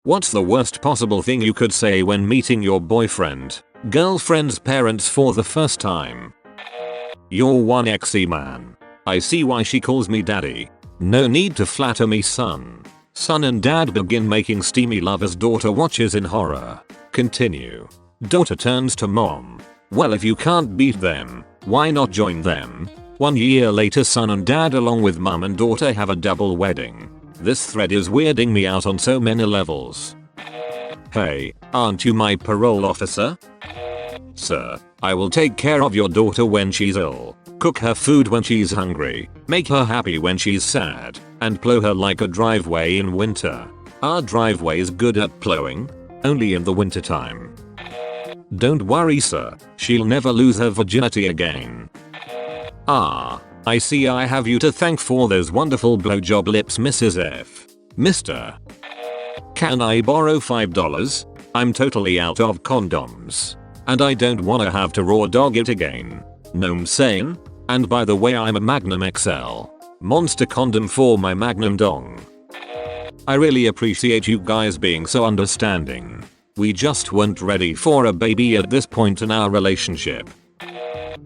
What's the worst possible thing you could say when meeting your boyfriend, girlfriend's parents for the first time? You're one XE man. I see why she calls me daddy. No need to flatter me, son. Son and dad begin making steamy love as daughter watches in horror. Continue. Daughter turns to mom. Well, if you can't beat them, why not join them? 1 year later, son and dad along with mum and daughter have a double wedding. This thread is weirding me out on so many levels. Hey, aren't you my parole officer? Sir, I will take care of your daughter when she's ill, cook her food when she's hungry, make her happy when she's sad, and plow her like a driveway in winter. Our driveway is good at plowing? Only in the wintertime. Don't worry, sir, she'll never lose her virginity again. Ah, I see I have you to thank for those wonderful blowjob lips, Mrs. F. Mr. Can I borrow $5? I'm totally out of condoms. And I don't wanna have to raw dog it again. Gnome saying? And by the way, I'm a Magnum XL. Monster condom for my Magnum dong. I really appreciate you guys being so understanding. We just weren't ready for a baby at this point in our relationship.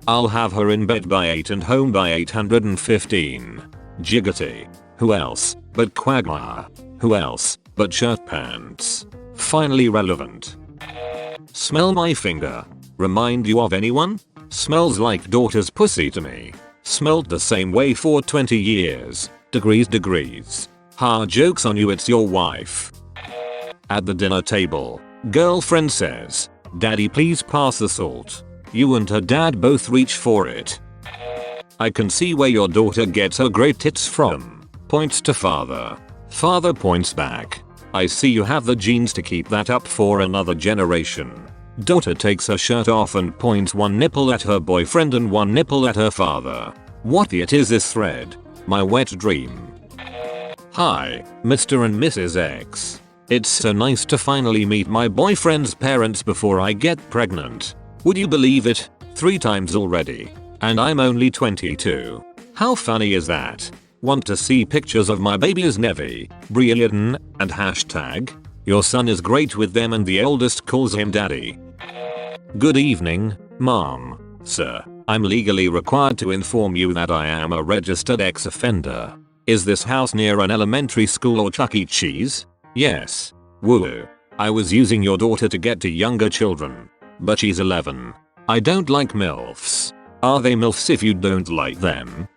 I'll have her in bed by 8 and home by 815. Jiggity. Who else but Quagmire? Who else but shirt pants? Finally relevant. Smell my finger. Remind you of anyone? Smells like daughter's pussy to me. Smelled the same way for 20 years. Degrees. Ha, joke's on you, it's your wife. At the dinner table, girlfriend says, "Daddy, please pass the salt." You and her dad both reach for it. I can see where your daughter gets her great tits from. Points to father. Father points back. I see you have the genes to keep that up for another generation. Daughter takes her shirt off and points one nipple at her boyfriend and one nipple at her father. What the it is this thread? My wet dream. Hi, Mr. and Mrs. X. It's so nice to finally meet my boyfriend's parents before I get pregnant. Would you believe it? 3 times already. And I'm only 22. How funny is that? Want to see pictures of my babies Nevi, Brian, and hashtag? Your son is great with them and the eldest calls him daddy. Good evening, mom, sir. I'm legally required to inform you that I am a registered ex-offender. Is this house near an elementary school or Chuck E. Cheese? Yes. Woo. I was using your daughter to get to younger children. But she's 11. I don't like MILFs. Are they MILFs if you don't like them?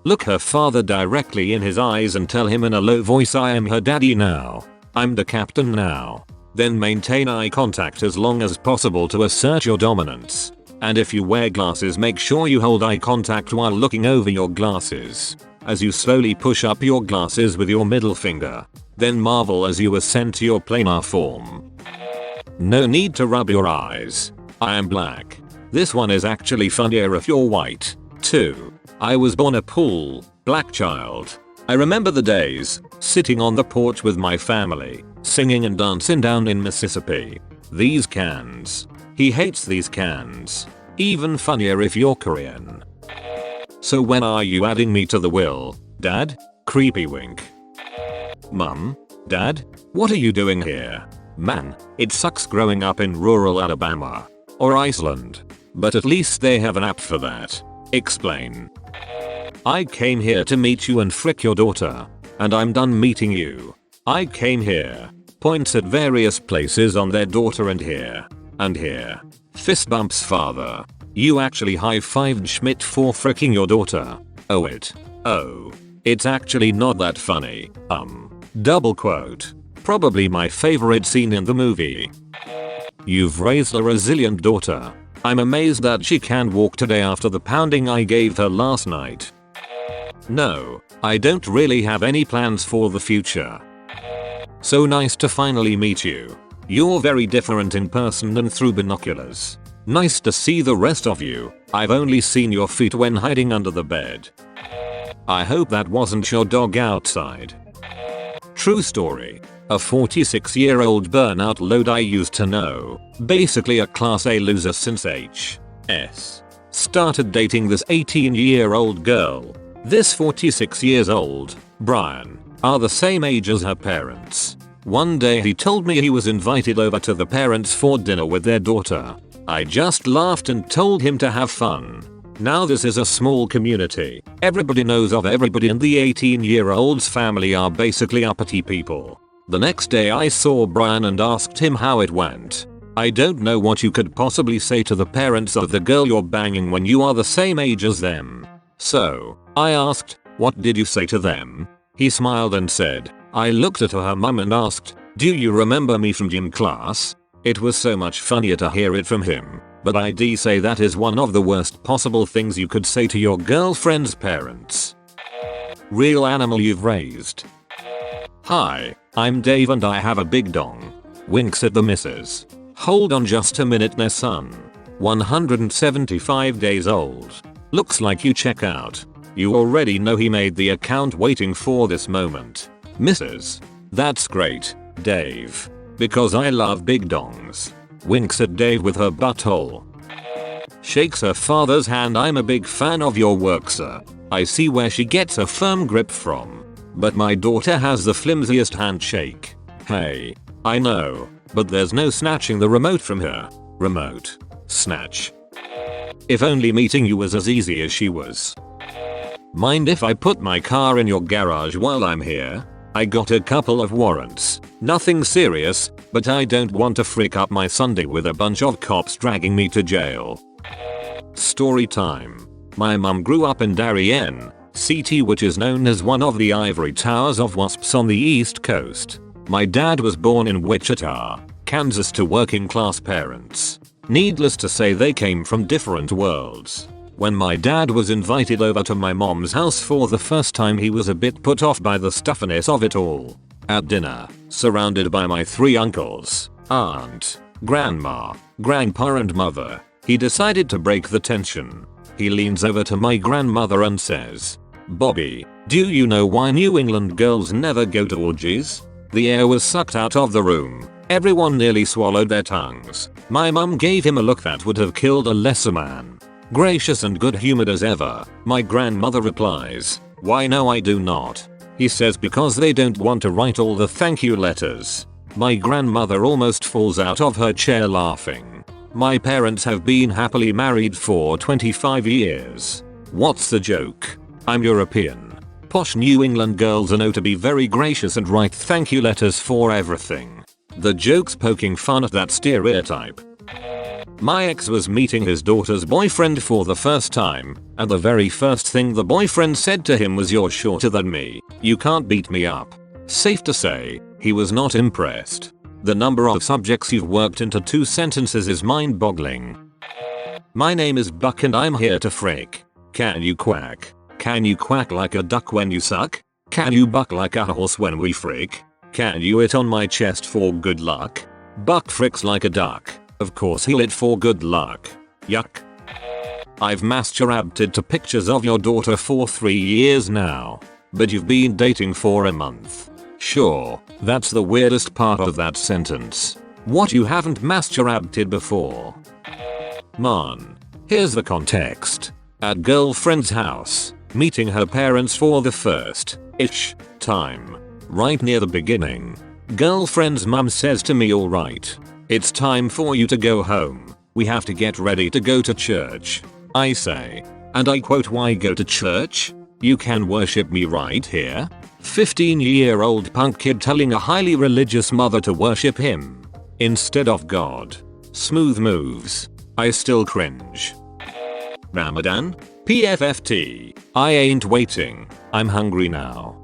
Look her father directly in his eyes and tell him in a low voice, I am her daddy now. I'm the captain now. Then maintain eye contact as long as possible to assert your dominance. And if you wear glasses, make sure you hold eye contact while looking over your glasses. As you slowly push up your glasses with your middle finger. Then marvel as you ascend to your planar form. No need to rub your eyes. I am black. This one is actually funnier if you're white, too. I was born a pool, black child. I remember the days, sitting on the porch with my family, singing and dancing down in Mississippi. These cans. He hates these cans. Even funnier if you're Korean. So when are you adding me to the will, Dad? Creepy wink. Mum? Dad? What are you doing here? Man, it sucks growing up in rural Alabama. Or Iceland. But at least they have an app for that. Explain. I came here to meet you and frick your daughter. And I'm done meeting you. I came here. Points at various places on their daughter and here. And here. Fist bumps father. You actually high-fived Schmidt for fricking your daughter. Oh it. Oh. It's actually not that funny. Double quote. Probably my favorite scene in the movie. You've raised a resilient daughter. I'm amazed that she can walk today after the pounding I gave her last night. No, I don't really have any plans for the future. So nice to finally meet you. You're very different in person than through binoculars. Nice to see the rest of you. I've only seen your feet when hiding under the bed. I hope that wasn't your dog outside. True story. A 46-year-old burnout load I used to know. Basically a class A loser since HS. Started dating this 18-year-old girl. This 46 years old, Brian, are the same age as her parents. One day he told me he was invited over to the parents for dinner with their daughter. I just laughed and told him to have fun. Now this is a small community. Everybody knows of everybody and the 18-year-old's family are basically uppity people. The next day I saw Brian and asked him how it went. I don't know what you could possibly say to the parents of the girl you're banging when you are the same age as them. So, I asked, what did you say to them? He smiled and said, I looked at her mum and asked, do you remember me from gym class? It was so much funnier to hear it from him, but I'd say that is one of the worst possible things you could say to your girlfriend's parents. Real animal you've raised. Hi, I'm Dave and I have a big dong. Winks at the missus. Hold on just a minute, their son. 175 days old. Looks like you check out. You already know he made the account waiting for this moment. Missus. That's great, Dave. Because I love big dongs. Winks at Dave with her butthole. Shakes her father's hand. I'm a big fan of your work, sir. I see where she gets a firm grip from. But my daughter has the flimsiest handshake. Hey. I know. But there's no snatching the remote from her. Remote. Snatch. If only meeting you was as easy as she was. Mind if I put my car in your garage while I'm here? I got a couple of warrants. Nothing serious, but I don't want to freak up my Sunday with a bunch of cops dragging me to jail. Story time. My mum grew up in Darien, CT, which is known as one of the ivory towers of wasps on the East Coast. My dad was born in Wichita, Kansas to working class parents. Needless to say, they came from different worlds. When my dad was invited over to my mom's house for the first time, he was a bit put off by the stuffiness of it all. At dinner, surrounded by my 3 uncles, aunt, grandma, grandpa and mother, he decided to break the tension. He leans over to my grandmother and says, Bobby, do you know why New England girls never go to orgies? The air was sucked out of the room. Everyone nearly swallowed their tongues. My mum gave him a look that would have killed a lesser man. Gracious and good-humored as ever, my grandmother replies, why no, I do not. He says because they don't want to write all the thank you letters. My grandmother almost falls out of her chair laughing. My parents have been happily married for 25 years. What's the joke? I'm European. Posh New England girls are known to be very gracious and write thank you letters for everything. The joke's poking fun at that stereotype. My ex was meeting his daughter's boyfriend for the first time, and the very first thing the boyfriend said to him was, you're shorter than me. You can't beat me up. Safe to say, he was not impressed. The number of subjects you've worked into 2 sentences is mind-boggling. My name is Buck and I'm here to frick. Can you quack? Can you quack like a duck when you suck? Can you buck like a horse when we frick? Can you it on my chest for good luck? Buck fricks like a duck. Of course he'll it for good luck. Yuck. I've masturbated to pictures of your daughter for 3 years now. But you've been dating for a month. Sure, that's the weirdest part of that sentence. What, you haven't masturbated before? Man. Here's the context. At girlfriend's house, meeting her parents for the first-ish time. Right near the beginning. Girlfriend's mum says to me, alright, it's time for you to go home. We have to get ready to go to church. I say. And I quote, why go to church? You can worship me right here. 15-year-old punk kid telling a highly religious mother to worship him instead of God. Smooth moves. I still cringe. Ramadan? PFFT. I ain't waiting. I'm hungry now.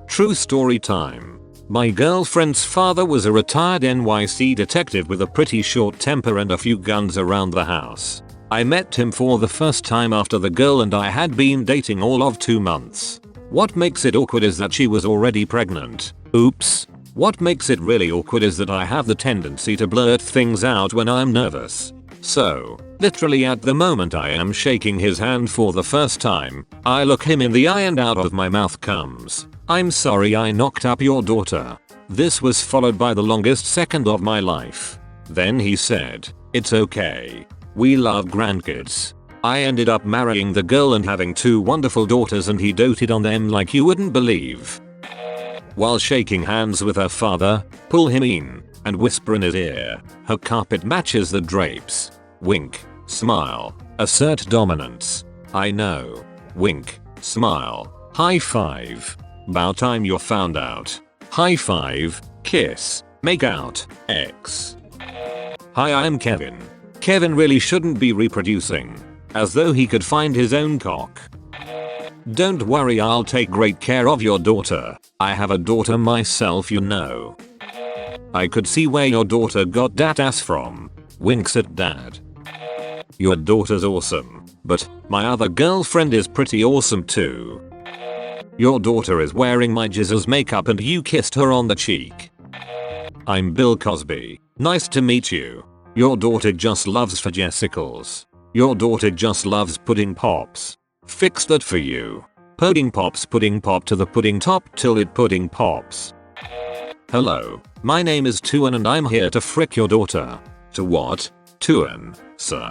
True story time. My girlfriend's father was a retired NYC detective with a pretty short temper and a few guns around the house. I met him for the first time after the girl and I had been dating all of 2 months. What makes it awkward is that she was already pregnant. Oops. What makes it really awkward is that I have the tendency to blurt things out when I'm nervous. So, literally at the moment I am shaking his hand for the first time, I look him in the eye and out of my mouth comes, I'm sorry I knocked up your daughter. This was followed by the longest second of my life. Then he said, it's okay. We love grandkids. I ended up marrying the girl and having 2 wonderful daughters and he doted on them like you wouldn't believe. While shaking hands with her father, pull him in and whisper in his ear. Her carpet matches the drapes. Wink, smile, assert dominance. I know. Wink, smile, high five. About time you're found out. High five, kiss, make out, X. Hi, I'm Kevin. Kevin really shouldn't be reproducing. As though he could find his own cock. Don't worry, I'll take great care of your daughter. I have a daughter myself, you know. I could see where your daughter got that ass from. Winks at dad. Your daughter's awesome, but my other girlfriend is pretty awesome too. Your daughter is wearing my jizz's makeup and you kissed her on the cheek. I'm Bill Cosby. Nice to meet you. Your daughter just loves fajesicles. Your daughter just loves pudding pops. Fix that for you. Pudding pops, pudding pop to the pudding top till it pudding pops. Hello, my name is Tuan and I'm here to frick your daughter. To what? Tuan, sir.